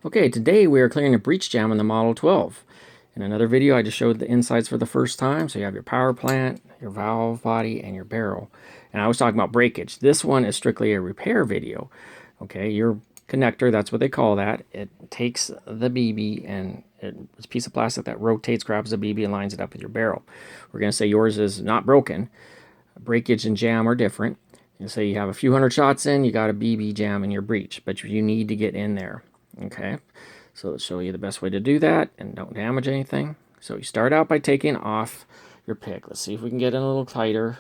Okay, today we are clearing a breech jam on the Model 12. In another video, I just showed the insides for the first time. So you have your power plant, your valve body, and your barrel. And I was talking about breakage. This one is strictly a repair video. Okay, your connector, that's what they call that. It takes the BB and it's a piece of plastic that rotates, grabs the BB, and lines it up with your barrel. We're going to say yours is not broken. Breakage and jam are different. You say you have a few hundred shots in, you got a BB jam in your breech, but you need to get in there. Okay, so let's show you the best way to do that and don't damage anything. So you start out by taking off your pick. Let's see if we can get it a little tighter.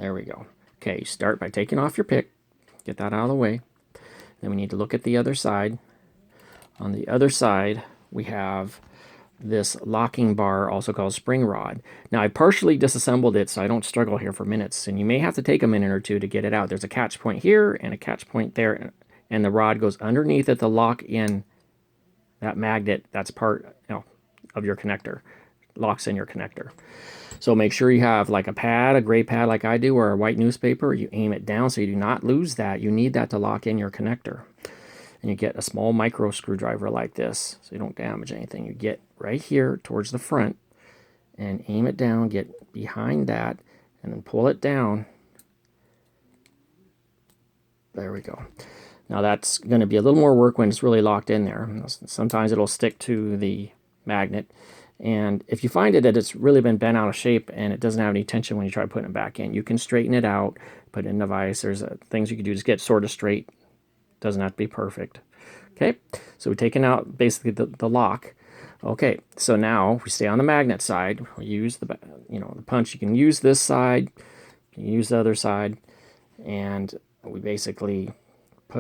There we go. Okay, you start by taking off your pick. Get that out of the way. Then we need to look at the other side. On the other side, we have this locking bar, also called spring rod. Now I partially disassembled it so I don't struggle here for minutes, and you may have to take a minute or two to get it out. There's a catch point here and a catch point there, and the rod goes underneath it to lock in that magnet that's part of your connector, locks in your connector. So make sure you have like a pad, a gray pad like I do, or a white newspaper. You aim it down so you do not lose that. You need that to lock in your connector. And you get a small micro screwdriver like this so you don't damage anything. You get right here towards the front and aim it down, get behind that, and then pull it down. There we go. Now that's going to be a little more work when it's really locked in there. Sometimes it'll stick to the magnet. And if you find that it's really been bent out of shape and it doesn't have any tension when you try putting it back in, you can straighten it out, put it in the vise. There's things you can do to get sort of straight. Doesn't have to be perfect. Okay, so we've taken out basically the lock. Okay, so now we stay on the magnet side. We use the punch. You can use this side, you can use the other side, and we basically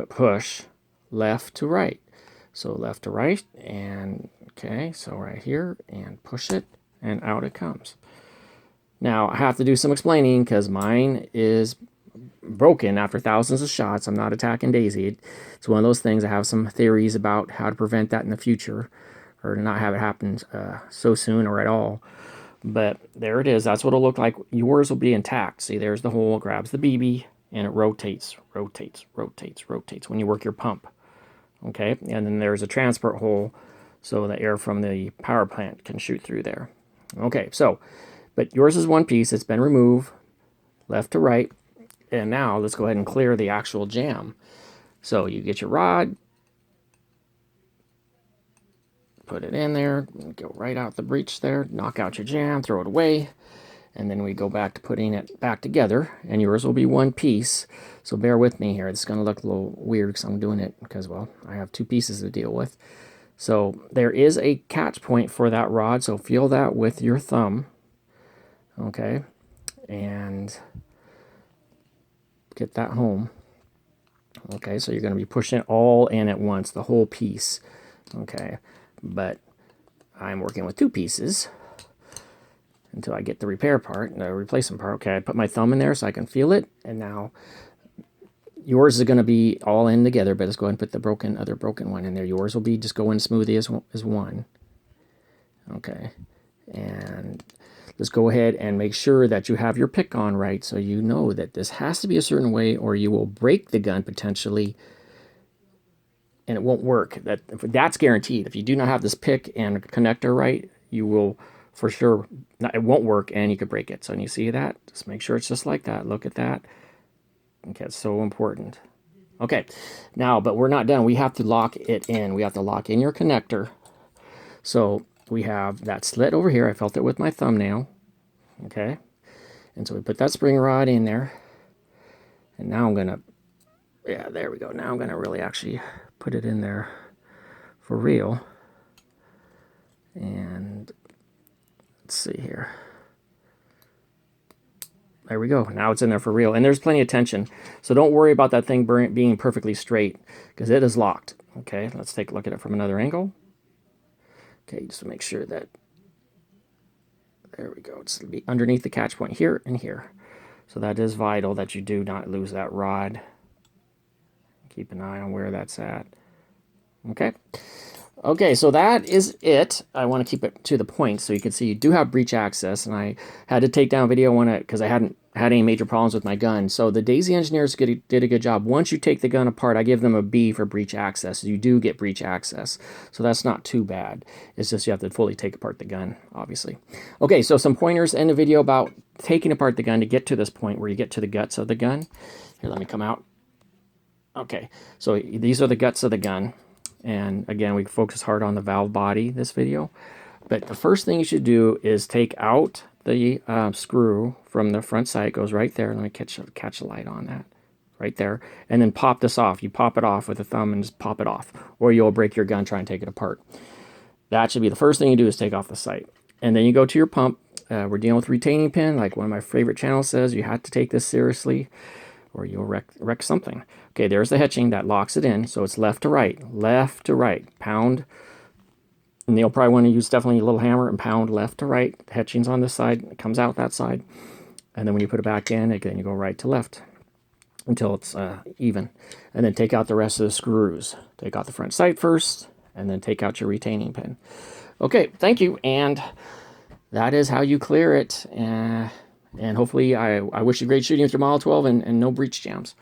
push left to right. So left to right, and okay, so right here, and push it, and out it comes. Now I have to do some explaining because mine is broken after thousands of shots. I'm not attacking Daisy. It's one of those things. I have some theories about how to prevent that in the future, or to not have it happen so soon or at all. But there it is. That's what it'll look like. Yours will be intact. See, there's the hole. It grabs the BB and it rotates, rotates, rotates, rotates when you work your pump. Okay, and then there's a transport hole so the air from the power plant can shoot through there. Okay, so, but yours is one piece. It's been removed left to right. And now let's go ahead and clear the actual jam. So you get your rod, put it in there, go right out the breech there, knock out your jam, throw it away, and then we go back to putting it back together, and yours will be one piece. So bear with me here. It's going to look a little weird because I'm doing it because, well, I have two pieces to deal with. So there is a catch point for that rod, so feel that with your thumb. Okay, and get that home. Okay, so you're going to be pushing it all in at once, the whole piece. Okay, but I'm working with two pieces until I get the repair part, the replacement part. Okay, I put my thumb in there so I can feel it, and now yours is going to be all in together, but let's go ahead and put the other broken one in there. Yours will be just going smoothly as one. Okay, and let's go ahead and make sure that you have your pick on right, so you know that this has to be a certain way or you will break the gun potentially and it won't work. That's guaranteed. If you do not have this pick and connector right, you will for sure, it won't work and you could break it. So when you see that, just make sure it's just like that. Look at that. Okay, it's so important. Okay, now, but we're not done. We have to lock it in. We have to lock in your connector. So we have that slit over here. I felt it with my thumbnail. Okay, and so we put that spring rod in there. And now I'm gonna, yeah, there we go. Now I'm gonna really actually put it in there for real. And let's see here. There we go. Now it's in there for real. And there's plenty of tension. So don't worry about that thing being perfectly straight because it is locked. Okay, let's take a look at it from another angle. Okay, just to make sure that, there we go. It's be underneath the catch point here and here. So that is vital that you do not lose that rod. Keep an eye on where that's at. Okay. Okay, so that is it. I want to keep it to the point so you can see you do have breech access, and I had to take down video on it because I hadn't had any major problems with my gun. So the Daisy engineers did a good job. Once you take the gun apart, I give them a B for breech access. You do get breech access, so that's not too bad. It's just you have to fully take apart the gun, obviously. Okay, so some pointers in the video about taking apart the gun to get to this point where you get to the guts of the gun. Here, let me come out. Okay, so these are the guts of the gun. And again, we focus hard on the valve body this video. But the first thing you should do is take out the screw from the front sight. It goes right there. Let me catch a light on that. Right there. And then pop this off. You pop it off with a thumb and just pop it off. Or you'll break your gun trying to take it apart. That should be the first thing you do is take off the sight. And then you go to your pump. We're dealing with retaining pin. Like one of my favorite channels says, you have to take this seriously or you'll wreck something. Okay, there's the hitching that locks it in. So it's left to right, pound. And you'll probably want to use definitely a little hammer and pound left to right. The hitching's on this side, it comes out that side. And then when you put it back in, again, you go right to left until it's even. And then take out the rest of the screws. Take out the front sight first, and then take out your retaining pin. Okay, thank you. And that is how you clear it. And hopefully, I wish you great shooting with your Model 12 and no breech jams.